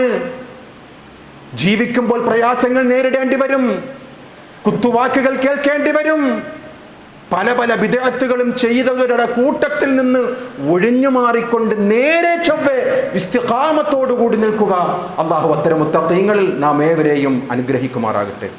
ജീവിക്കുമ്പോൾ പ്രയാസങ്ങൾ നേരിടേണ്ടി വരും, കുത്തുവാക്കുകൾ കേൾക്കേണ്ടി വരും. പല പല ബിദ്അത്തുകളും ചെയ്തവരുടെ കൂട്ടത്തിൽ നിന്ന് ഒഴിഞ്ഞു മാറിക്കൊണ്ട് നേരെ ചൊവ്വേ ഇസ്തിഖാമത്തോടുകൂടി നിൽക്കുക. അല്ലാഹു അത്തരം മുത്തഖീങ്ങളിൽ നാം ഏവരെയും അനുഗ്രഹിക്കുമാറാകട്ടെ.